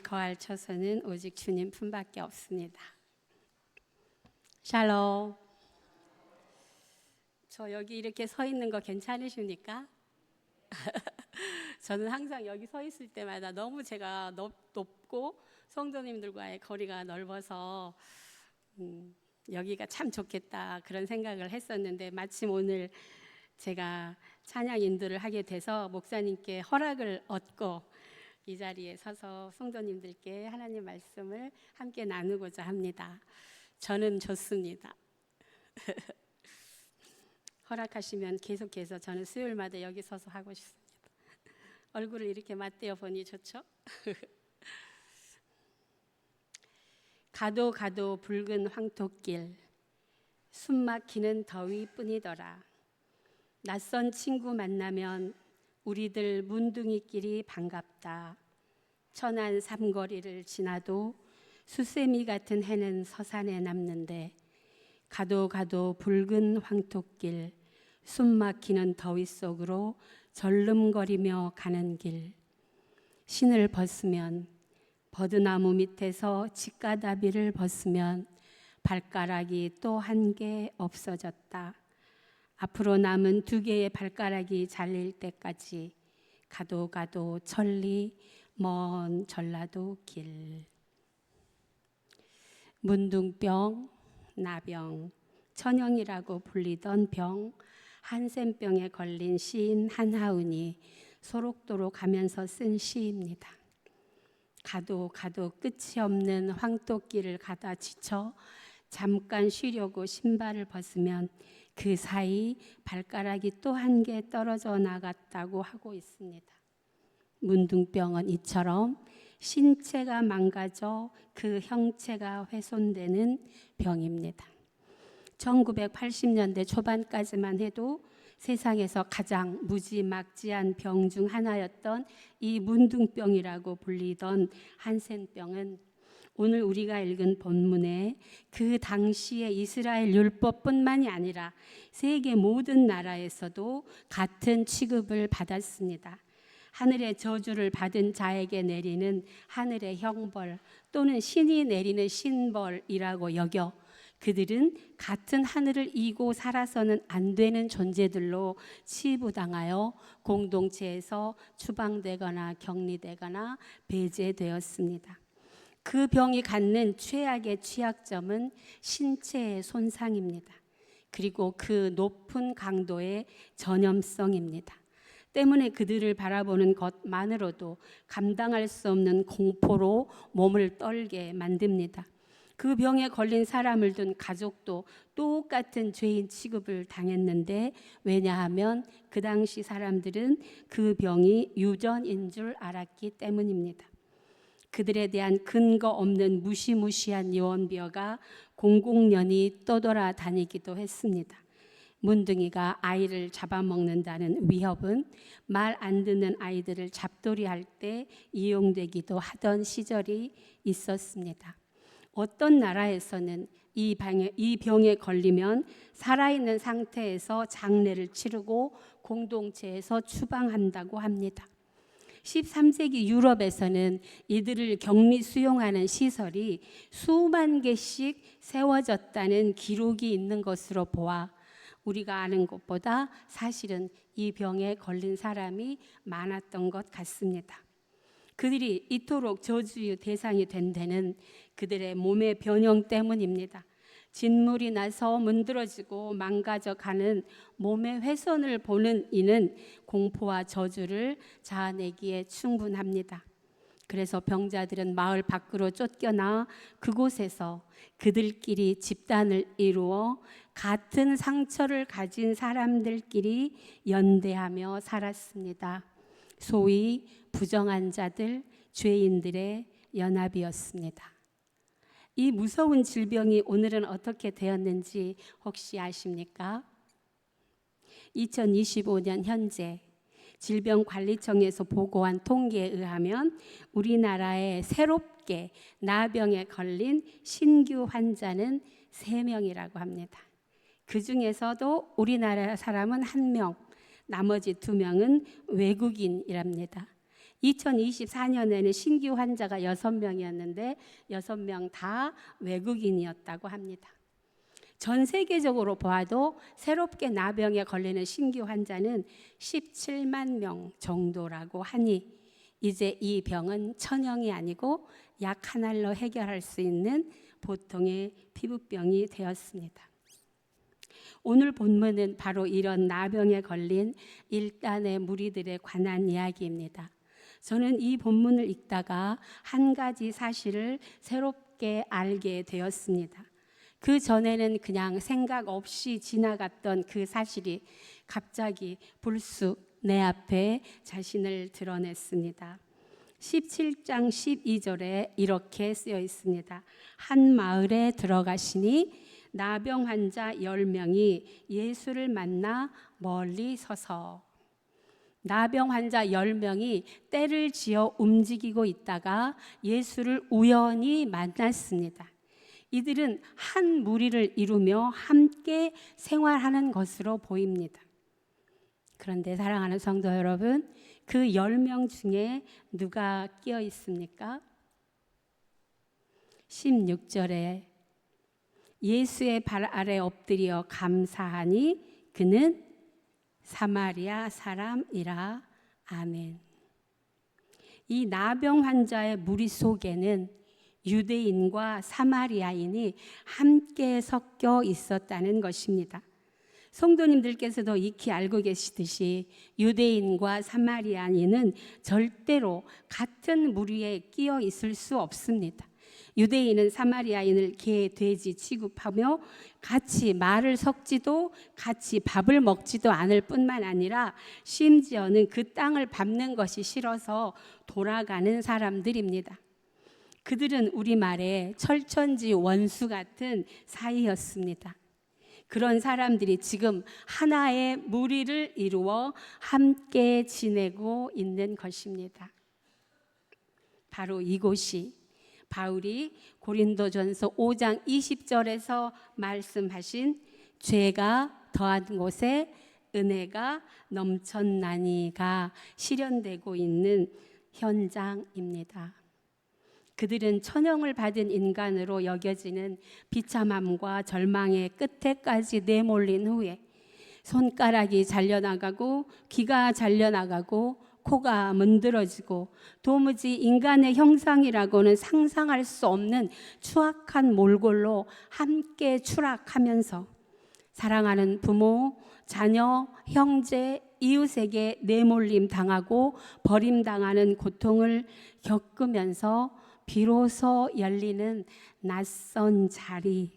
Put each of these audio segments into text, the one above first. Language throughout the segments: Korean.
거할 처소는 오직 주님 품밖에 없습니다. 샬롬. 저 여기 이렇게 서 있는 거 괜찮으십니까? 저는 항상 여기 서 있을 때마다 너무 제가 높고 성도님들과의 거리가 넓어서 여기가 참 좋겠다 그런 생각을 했었는데, 마침 오늘 제가 찬양 인도를 하게 돼서 목사님께 허락을 얻고 이 자리에 서서 성도님들께 하나님 말씀을 함께 나누고자 합니다. 저는 좋습니다. 허락하시면 계속해서 저는 수요일마다 여기 서서 하고 싶습니다. 얼굴을 이렇게 맞대어 보니 좋죠? 가도 가도 붉은 황토길, 숨막히는 더위뿐이더라. 낯선 친구 만나면 우리들 문둥이끼리 반갑다. 천안 삼거리를 지나도 수세미 같은 해는 서산에 남는데, 가도 가도 붉은 황토길, 숨막히는 더위 속으로 절름거리며 가는 길. 신을 벗으면, 버드나무 밑에서 직가다비를 벗으면 발가락이 또 한 개 없어졌다. 앞으로 남은 2개의 발가락이 잘릴 때까지 가도 가도 천리 먼 전라도 길. 문둥병, 나병, 천형이라고 불리던 병, 한센병에 걸린 시인 한하운이 소록도로 가면서 쓴 시입니다. 가도 가도 끝이 없는 황토길을 가다 지쳐 잠깐 쉬려고 신발을 벗으면 그 사이 발가락이 또 한 개 떨어져 나갔다고 하고 있습니다. 문둥병은 이처럼 신체가 망가져 그 형체가 훼손되는 병입니다. 1980년대 초반까지만 해도 세상에서 가장 무지막지한 병 중 하나였던 이 문둥병이라고 불리던 한센병은 오늘 우리가 읽은 본문에 그 당시의 이스라엘 율법뿐만이 아니라 세계 모든 나라에서도 같은 취급을 받았습니다. 하늘의 저주를 받은 자에게 내리는 하늘의 형벌 또는 신이 내리는 신벌이라고 여겨 그들은 같은 하늘을 이고 살아서는 안 되는 존재들로 치부당하여 공동체에서 추방되거나 격리되거나 배제되었습니다. 그 병이 갖는 최악의 취약점은 신체의 손상입니다. 그리고 그 높은 강도의 전염성입니다. 때문에 그들을 바라보는 것만으로도 감당할 수 없는 공포로 몸을 떨게 만듭니다. 그 병에 걸린 사람을 둔 가족도 똑같은 죄인 취급을 당했는데, 왜냐하면 그 당시 사람들은 그 병이 유전인 줄 알았기 때문입니다. 그들에 대한 근거 없는 무시무시한 유언비어가 공공연히 떠돌아다니기도 했습니다. 문둥이가 아이를 잡아먹는다는 위협은 말 안 듣는 아이들을 잡돌이할 때 이용되기도 하던 시절이 있었습니다. 어떤 나라에서는 이 병에 걸리면 살아있는 상태에서 장례를 치르고 공동체에서 추방한다고 합니다. 13세기 유럽에서는 이들을 격리 수용하는 시설이 수만 개씩 세워졌다는 기록이 있는 것으로 보아 우리가 아는 것보다 사실은 이 병에 걸린 사람이 많았던 것 같습니다. 그들이 이토록 저주의 대상이 된 데는 그들의 몸의 변형 때문입니다. 진물이 나서 문드러지고 망가져가는 몸의 훼손을 보는 이는 공포와 저주를 자아내기에 충분합니다. 그래서 병자들은 마을 밖으로 쫓겨나 그곳에서 그들끼리 집단을 이루어 같은 상처를 가진 사람들끼리 연대하며 살았습니다. 소위 부정한 자들, 죄인들의 연합이었습니다. 이 무서운 질병이 오늘은 어떻게 되었는지 혹시 아십니까? 2025년 현재 질병관리청에서 보고한 통계에 의하면 우리나라에 새롭게 나병에 걸린 신규 환자는 3명이라고 합니다. 그 중에서도 우리나라 사람은 1명, 나머지 2명은 외국인이랍니다. 2024년에는 신규 환자가 6명이었는데 6명 다 외국인이었다고 합니다. 전 세계적으로 보아도 새롭게 나병에 걸리는 신규 환자는 17만 명 정도라고 하니 이제 이 병은 천형이 아니고 약 한 알로 해결할 수 있는 보통의 피부병이 되었습니다. 오늘 본문은 바로 이런 나병에 걸린 일단의 무리들에 관한 이야기입니다. 저는 이 본문을 읽다가 한 가지 사실을 새롭게 알게 되었습니다. 그 전에는 그냥 생각 없이 지나갔던 그 사실이 갑자기 불쑥 내 앞에 자신을 드러냈습니다. 17장 12절에 이렇게 쓰여 있습니다. 한 마을에 들어가시니 나병 환자 10명이 예수를 만나 멀리 서서, 나병 환자 10명이 떼를 지어 움직이고 있다가 예수를 우연히 만났습니다. 이들은 한 무리를 이루며 함께 생활하는 것으로 보입니다. 그런데 사랑하는 성도 여러분, 그 10명 중에 누가 끼어 있습니까? 16절에 예수의 발 아래 엎드려 감사하니 그는 사마리아 사람이라. 아멘. 이 나병 환자의 무리 속에는 유대인과 사마리아인이 함께 섞여 있었다는 것입니다. 성도님들께서도 익히 알고 계시듯이 유대인과 사마리아인은 절대로 같은 무리에 끼어 있을 수 없습니다. 유대인은 사마리아인을 개, 돼지 취급하며 같이 말을 섞지도 같이 밥을 먹지도 않을 뿐만 아니라 심지어는 그 땅을 밟는 것이 싫어서 돌아가는 사람들입니다. 그들은 우리말에 철천지 원수 같은 사이였습니다. 그런 사람들이 지금 하나의 무리를 이루어 함께 지내고 있는 것입니다. 바로 이곳이 바울이 고린도전서 5장 20절에서 말씀하신 죄가 더한 곳에 은혜가 넘쳤나니가 실현되고 있는 현장입니다. 그들은 천형을 받은 인간으로 여겨지는 비참함과 절망의 끝에까지 내몰린 후에 손가락이 잘려나가고 귀가 잘려나가고 코가 문드러지고 도무지 인간의 형상이라고는 상상할 수 없는 추악한 몰골로 함께 추락하면서 사랑하는 부모, 자녀, 형제, 이웃에게 내몰림 당하고 버림당하는 고통을 겪으면서 비로소 열리는 낯선 자리,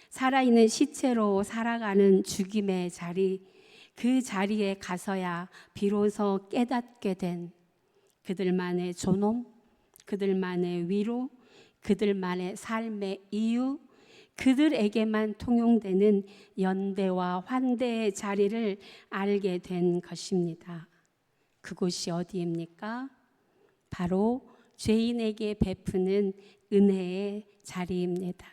살아있는 시체로 살아가는 죽임의 자리, 그 자리에 가서야 비로소 깨닫게 된 그들만의 존엄, 그들만의 위로, 그들만의 삶의 이유, 그들에게만 통용되는 연대와 환대의 자리를 알게 된 것입니다. 그곳이 어디입니까? 바로 죄인에게 베푸는 은혜의 자리입니다.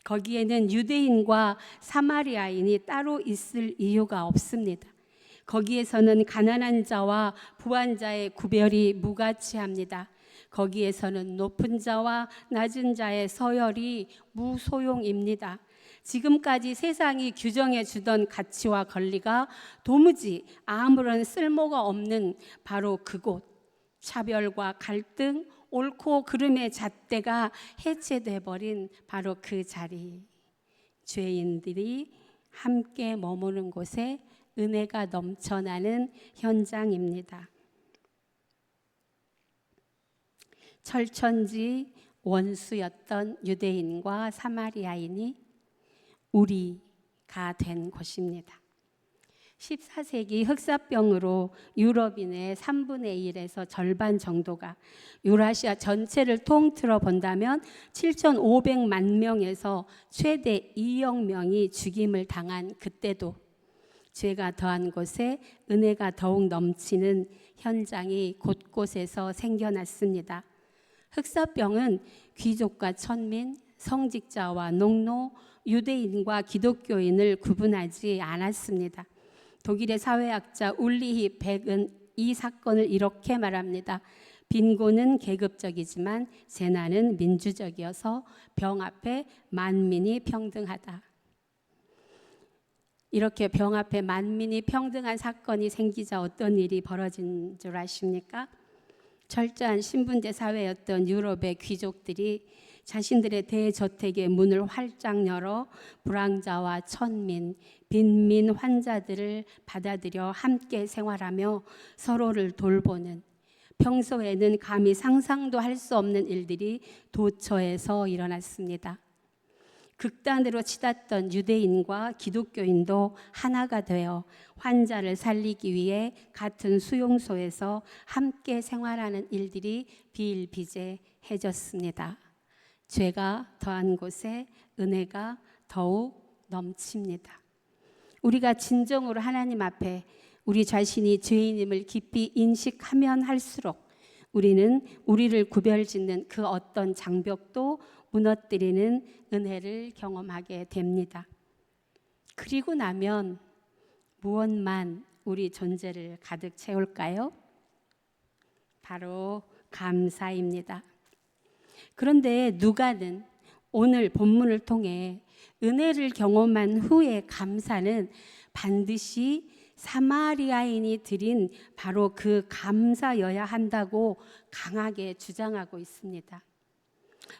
거기에는 유대인과 사마리아인이 따로 있을 이유가 없습니다. 거기에서는 가난한 자와 부한 자의 구별이 무가치합니다. 거기에서는 높은 자와 낮은 자의 서열이 무소용입니다. 지금까지 세상이 규정해 주던 가치와 권리가 도무지 아무런 쓸모가 없는 바로 그곳, 차별과 갈등, 옳고 그름의 잣대가 해체돼 버린 바로 그 자리, 죄인들이 함께 머무는 곳에 은혜가 넘쳐나는 현장입니다. 철천지 원수였던 유대인과 사마리아인이 우리가 된 곳입니다. 14세기 흑사병으로 유럽인의 3분의 1에서 절반 정도가, 유라시아 전체를 통틀어 본다면 7,500만 명에서 최대 2억 명이 죽임을 당한 그때도 죄가 더한 곳에 은혜가 더욱 넘치는 현장이 곳곳에서 생겨났습니다. 흑사병은 귀족과 천민, 성직자와 농노, 유대인과 기독교인을 구분하지 않았습니다. 독일의 사회학자 울리히 백은 이 사건을 이렇게 말합니다. 빈곤은 계급적이지만 재난은 민주적이어서 병 앞에 만민이 평등하다. 이렇게 병 앞에 만민이 평등한 사건이 생기자 어떤 일이 벌어진 줄 아십니까? 철저한 신분제 사회였던 유럽의 귀족들이 자신들의 대저택의 문을 활짝 열어 불황자와 천민, 빈민 환자들을 받아들여 함께 생활하며 서로를 돌보는, 평소에는 감히 상상도 할 수 없는 일들이 도처에서 일어났습니다. 극단으로 치닫던 유대인과 기독교인도 하나가 되어 환자를 살리기 위해 같은 수용소에서 함께 생활하는 일들이 비일비재해졌습니다. 죄가 더한 곳에 은혜가 더욱 넘칩니다. 우리가 진정으로 하나님 앞에 우리 자신이 죄인임을 깊이 인식하면 할수록 우리는 우리를 구별짓는 그 어떤 장벽도 무너뜨리는 은혜를 경험하게 됩니다. 그리고 나면 무엇만 우리 존재를 가득 채울까요? 바로 감사입니다. 그런데 누가는 오늘 본문을 통해 은혜를 경험한 후에 감사는 반드시 사마리아인이 드린 바로 그 감사여야 한다고 강하게 주장하고 있습니다.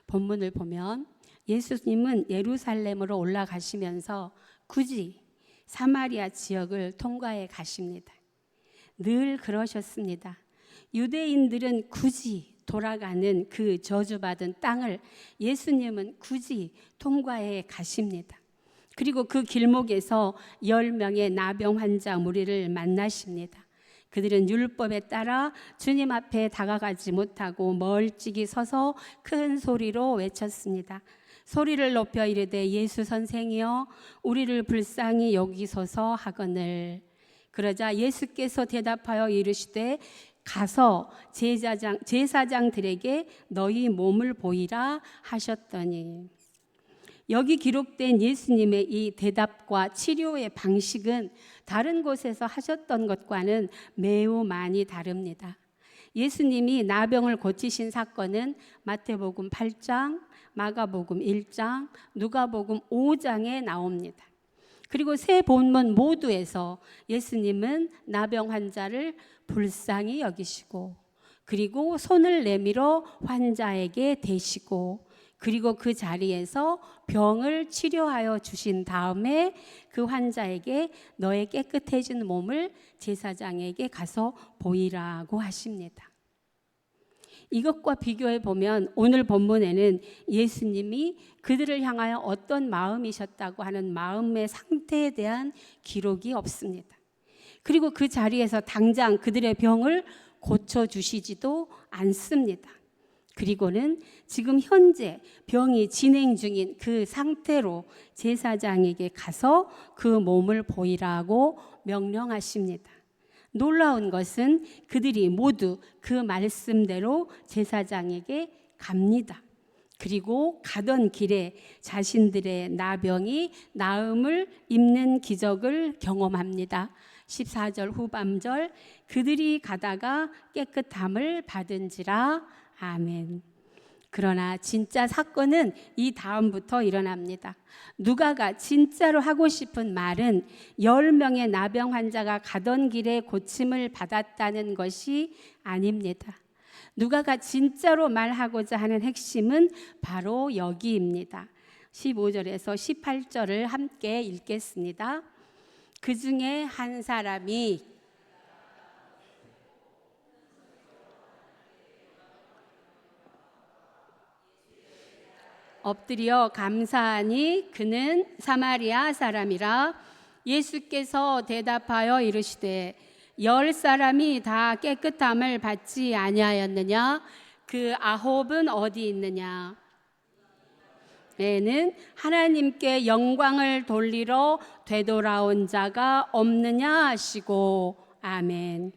본문을 보면 예수님은 예루살렘으로 올라가시면서 굳이 사마리아 지역을 통과해 가십니다. 늘 그러셨습니다. 유대인들은 굳이 돌아가는 그 저주받은 땅을 예수님은 굳이 통과해 가십니다. 그리고 그 길목에서 10명의 나병 환자 무리를 만나십니다. 그들은 율법에 따라 주님 앞에 다가가지 못하고 멀찍이 서서 큰 소리로 외쳤습니다. 소리를 높여 이르되 예수 선생이여 우리를 불쌍히 여기소서 하거늘. 그러자 예수께서 대답하여 이르시되 가서 제사장들에게 너희 몸을 보이라 하셨더니, 여기 기록된 예수님의 이 대답과 치료의 방식은 다른 곳에서 하셨던 것과는 매우 많이 다릅니다. 예수님이 나병을 고치신 사건은 마태복음 8장, 마가복음 1장, 누가복음 5장에 나옵니다. 그리고 세 본문 모두에서 예수님은 나병 환자를 불쌍히 여기시고, 그리고 손을 내밀어 환자에게 대시고, 그리고 그 자리에서 병을 치료하여 주신 다음에 그 환자에게 너의 깨끗해진 몸을 제사장에게 가서 보이라고 하십니다. 이것과 비교해 보면 오늘 본문에는 예수님이 그들을 향하여 어떤 마음이셨다고 하는 마음의 상태에 대한 기록이 없습니다. 그리고 그 자리에서 당장 그들의 병을 고쳐주시지도 않습니다. 그리고는 지금 현재 병이 진행 중인 그 상태로 제사장에게 가서 그 몸을 보이라고 명령하십니다. 놀라운 것은 그들이 모두 그 말씀대로 제사장에게 갑니다. 그리고 가던 길에 자신들의 나병이 나음을 입는 기적을 경험합니다. 14절 후반절 그들이 가다가 깨끗함을 받은지라. 아멘. 그러나 진짜 사건은 이 다음부터 일어납니다. 누가가 진짜로 하고 싶은 말은 10명의 나병 환자가 가던 길에 고침을 받았다는 것이 아닙니다. 누가가 진짜로 말하고자 하는 핵심은 바로 여기입니다. 15절에서 18절을 함께 읽겠습니다. 그 중에 한 사람이 엎드려 감사하니 그는 사마리아 사람이라. 예수께서 대답하여 이르시되 10사람이 다 깨끗함을 받지 아니하였느냐? 그 9은 어디 있느냐? 에는 하나님께 영광을 돌리러 되돌아온 자가 없느냐 하시고. 아멘.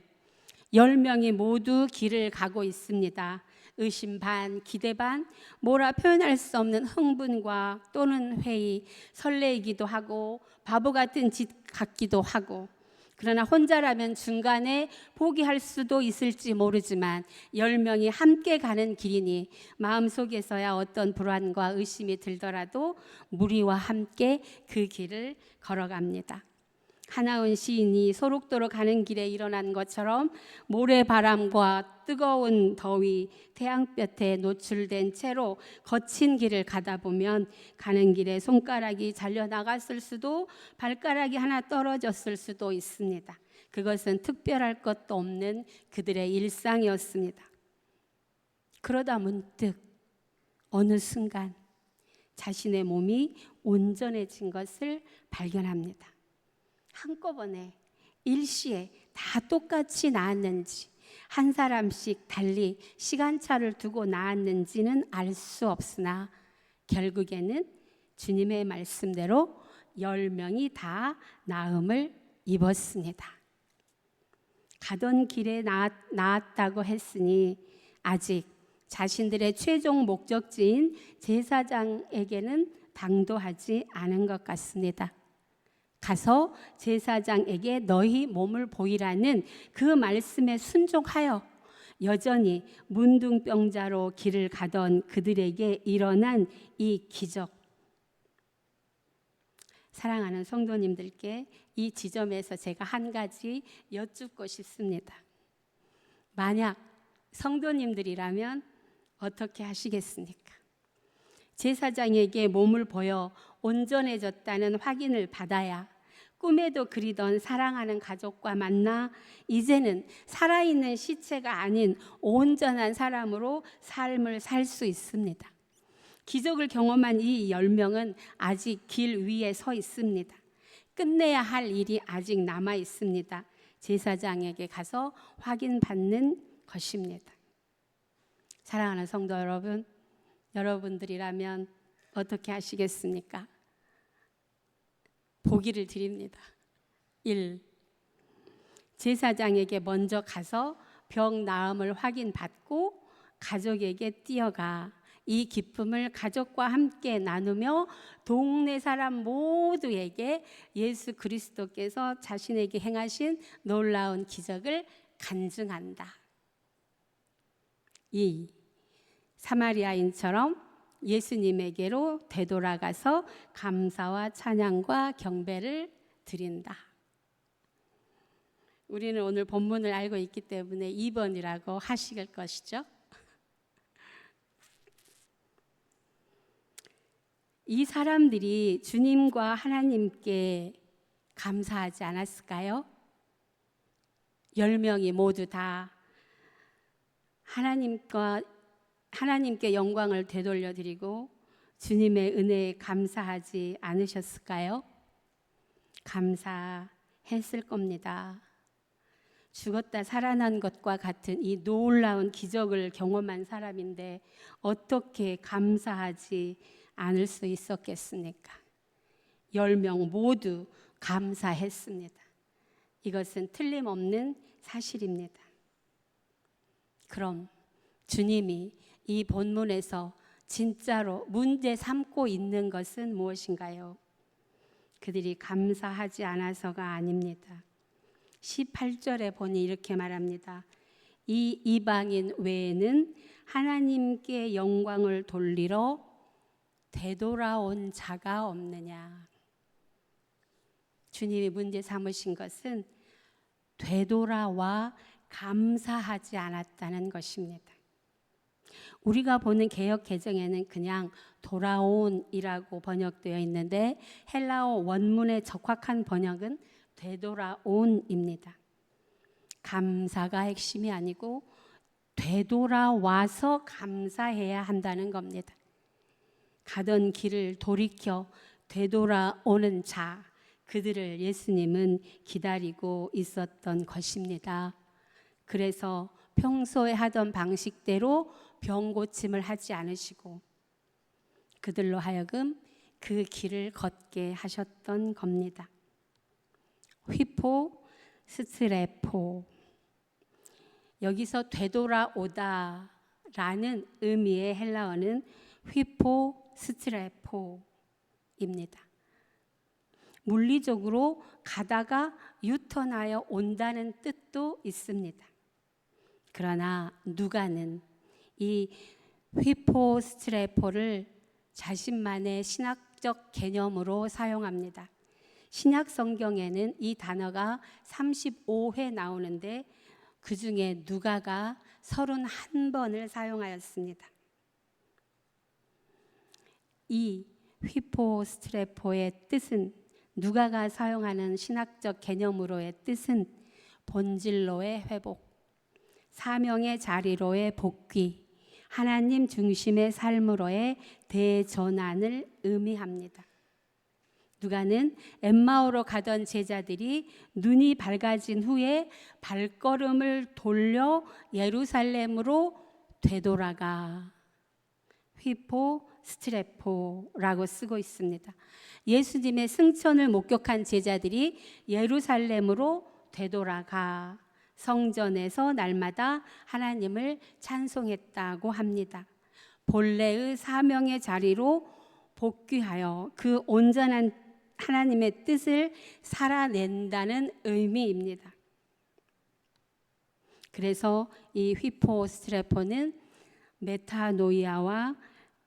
10명이 모두 길을 가고 있습니다. 의심 반, 기대 반, 뭐라 표현할 수 없는 흥분과 또는 회의, 설레이기도 하고 바보 같은 짓 같기도 하고, 그러나 혼자라면 중간에 포기할 수도 있을지 모르지만 10명이 함께 가는 길이니 마음속에서야 어떤 불안과 의심이 들더라도 무리와 함께 그 길을 걸어갑니다. 하나운 시인이 소록도로 가는 길에 일어난 것처럼 모래바람과 뜨거운 더위, 태양볕에 노출된 채로 거친 길을 가다 보면 가는 길에 손가락이 잘려나갔을 수도 발가락이 하나 떨어졌을 수도 있습니다. 그것은 특별할 것도 없는 그들의 일상이었습니다. 그러다 문득 어느 순간 자신의 몸이 온전해진 것을 발견합니다. 한꺼번에 일시에 다 똑같이 나았는지 한 사람씩 달리 시간차를 두고 나았는지는 알 수 없으나 결국에는 주님의 말씀대로 10명이 다 나음을 입었습니다. 가던 길에 나았다고 했으니 아직 자신들의 최종 목적지인 제사장에게는 당도하지 않은 것 같습니다. 가서 제사장에게 너희 몸을 보이라는 그 말씀에 순종하여 여전히 문둥병자로 길을 가던 그들에게 일어난 이 기적. 사랑하는 성도님들께 이 지점에서 제가 한 가지 여쭙고 싶습니다. 만약 성도님들이라면 어떻게 하시겠습니까? 제사장에게 몸을 보여 온전해졌다는 확인을 받아야 꿈에도 그리던 사랑하는 가족과 만나 이제는 살아있는 시체가 아닌 온전한 사람으로 삶을 살 수 있습니다. 기적을 경험한 이 10명은 아직 길 위에 서 있습니다. 끝내야 할 일이 아직 남아 있습니다. 제사장에게 가서 확인받는 것입니다. 사랑하는 성도 여러분, 여러분들이라면 어떻게 하시겠습니까? 보기를 드립니다. 1. 제사장에게 먼저 가서 병 나음을 확인받고 가족에게 뛰어가 이 기쁨을 가족과 함께 나누며 동네 사람 모두에게 예수 그리스도께서 자신에게 행하신 놀라운 기적을 간증한다. 2. 사마리아인처럼 예수님에게로 되돌아가서 감사와 찬양과 경배를 드린다. 우리는 오늘 본문을 알고 있기 때문에 2번이라고 하실 것이죠. 이 사람들이 주님과 하나님께 감사하지 않았을까요? 10명이 모두 다 하나님께 영광을 되돌려 드리고 주님의 은혜에 감사하지 않으셨을까요? 감사했을 겁니다. 죽었다 살아난 것과 같은 이 놀라운 기적을 경험한 사람인데 어떻게 감사하지 않을 수 있었겠습니까? 10명 모두 감사했습니다. 이것은 틀림없는 사실입니다. 그럼 주님이 이 본문에서 진짜로 문제 삼고 있는 것은 무엇인가요? 그들이 감사하지 않아서가 아닙니다. 18절에 보니 이렇게 말합니다. 이 이방인 외에는 하나님께 영광을 돌리러 되돌아온 자가 없느냐. 주님이 문제 삼으신 것은 되돌아와 감사하지 않았다는 것입니다. 우리가 보는 개역 개정에는 그냥 돌아온이라고 번역되어 있는데 헬라어 원문의 적확한 번역은 되돌아온입니다. 감사가 핵심이 아니고 되돌아와서 감사해야 한다는 겁니다. 가던 길을 돌이켜 되돌아오는 자, 그들을 예수님은 기다리고 있었던 것입니다. 그래서 평소에 하던 방식대로 병 고침을 하지 않으시고 그들로 하여금 그 길을 걷게 하셨던 겁니다. 휘포 스트레포, 여기서 되돌아오다 라는 의미의 헬라어는 휘포 스트레포입니다. 물리적으로 가다가 유턴하여 온다는 뜻도 있습니다. 그러나 누가는 이 휘포스트레포를 자신만의 신학적 개념으로 사용합니다. 신약 성경에는 이 단어가 35회 나오는데 그 중에 누가가 31번을 사용하였습니다. 이 휘포스트레포의 뜻은, 누가가 사용하는 신학적 개념으로의 뜻은 본질로의 회복, 사명의 자리로의 복귀, 하나님 중심의 삶으로의 대전환을 의미합니다. 누가는 엠마오로 가던 제자들이 눈이 밝아진 후에 발걸음을 돌려 예루살렘으로 되돌아가 휘포스트레포라고 쓰고 있습니다. 예수님의 승천을 목격한 제자들이 예루살렘으로 되돌아가 성전에서 날마다 하나님을 찬송했다고 합니다. 본래의 사명의 자리로 복귀하여 그 온전한 하나님의 뜻을 살아낸다는 의미입니다. 그래서 이 휘포스트레포는 메타노이아와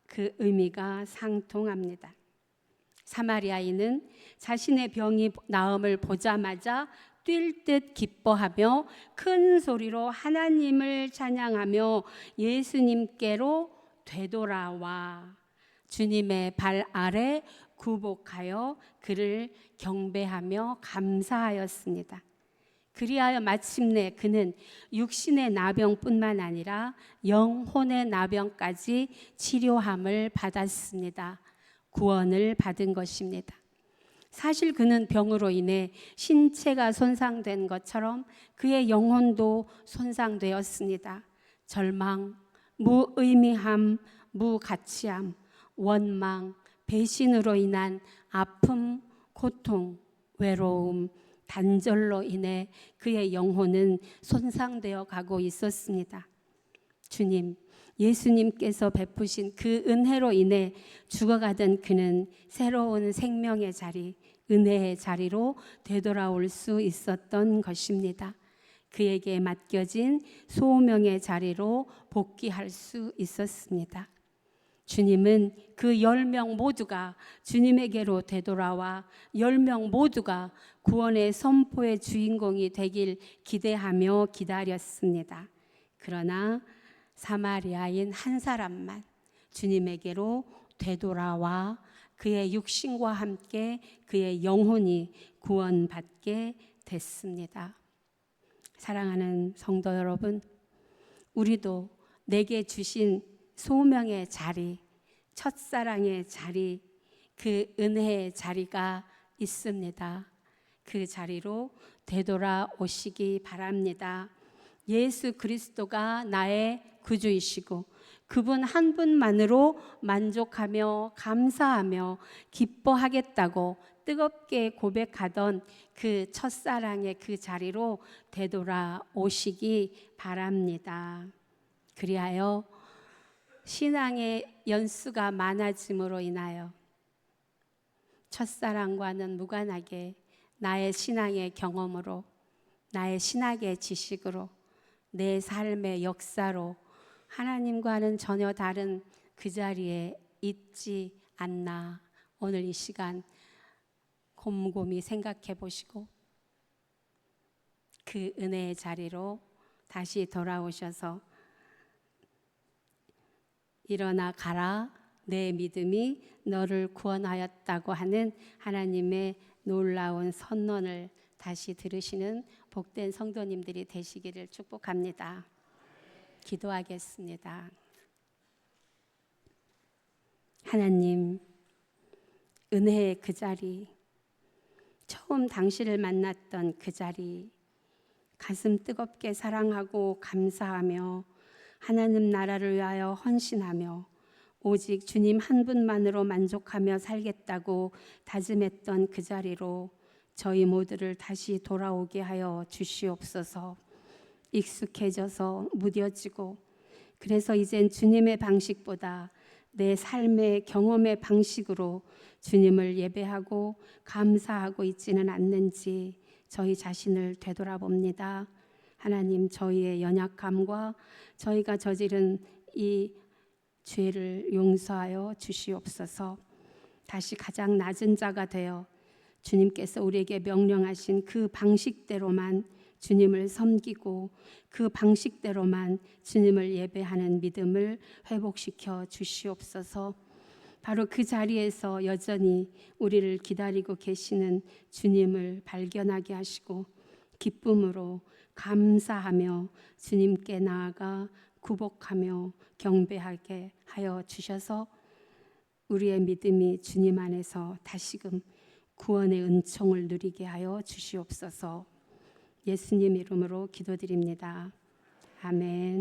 그 의미가 상통합니다. 사마리아인은 자신의 병이 나음을 보자마자 뛸 듯 기뻐하며 큰 소리로 하나님을 찬양하며 예수님께로 되돌아와 주님의 발 아래 굴복하여 그를 경배하며 감사하였습니다. 그리하여 마침내 그는 육신의 나병뿐만 아니라 영혼의 나병까지 치료함을 받았습니다. 구원을 받은 것입니다. 사실 그는 병으로 인해 신체가 손상된 것처럼 그의 영혼도 손상되었습니다. 절망, 무의미함, 무가치함, 원망, 배신으로 인한 아픔, 고통, 외로움, 단절로 인해 그의 영혼은 손상되어 가고 있었습니다. 주님, 예수님께서 베푸신 그 은혜로 인해 죽어가던 그는 새로운 생명의 자리, 은혜의 자리로 되돌아올 수 있었던 것입니다. 그에게 맡겨진 소명의 자리로 복귀할 수 있었습니다. 주님은 그 10명 모두가 주님에게로 되돌아와 10명 모두가 구원의 선포의 주인공이 되길 기대하며 기다렸습니다. 그러나 사마리아인 한 사람만 주님에게로 되돌아와 그의 육신과 함께 그의 영혼이 구원받게 됐습니다. 사랑하는 성도 여러분, 우리도 내게 주신 소명의 자리, 첫사랑의 자리, 그 은혜의 자리가 있습니다. 그 자리로 되돌아오시기 바랍니다. 예수 그리스도가 나의 구주이시고 그분 한 분만으로 만족하며 감사하며 기뻐하겠다고 뜨겁게 고백하던 그 첫사랑의 그 자리로 되돌아오시기 바랍니다. 그리하여 신앙의 연수가 많아짐으로 인하여 첫사랑과는 무관하게 나의 신앙의 경험으로, 나의 신학의 지식으로, 내 삶의 역사로 하나님과는 전혀 다른 그 자리에 있지 않나, 오늘 이 시간 곰곰이 생각해 보시고 그 은혜의 자리로 다시 돌아오셔서 일어나 가라, 내 믿음이 너를 구원하였다고 하는 하나님의 놀라운 선언을 다시 들으시는 복된 성도님들이 되시기를 축복합니다. 기도하겠습니다. 하나님, 은혜의 그 자리, 처음 당신을 만났던 그 자리, 가슴 뜨겁게 사랑하고 감사하며 하나님 나라를 위하여 헌신하며 오직 주님 한 분만으로 만족하며 살겠다고 다짐했던 그 자리로 저희 모두를 다시 돌아오게 하여 주시옵소서. 익숙해져서 무뎌지고, 그래서 이젠 주님의 방식보다 내 삶의 경험의 방식으로 주님을 예배하고 감사하고 있지는 않는지 저희 자신을 되돌아봅니다. 하나님, 저희의 연약함과 저희가 저지른 이 죄를 용서하여 주시옵소서. 다시 가장 낮은 자가 되어 주님께서 우리에게 명령하신 그 방식대로만 주님을 섬기고 그 방식대로만 주님을 예배하는 믿음을 회복시켜 주시옵소서. 바로 그 자리에서 여전히 우리를 기다리고 계시는 주님을 발견하게 하시고 기쁨으로 감사하며 주님께 나아가 구복하며 경배하게 하여 주셔서 우리의 믿음이 주님 안에서 다시금 구원의 은총을 누리게 하여 주시옵소서. 예수님 이름으로 기도드립니다. 아멘.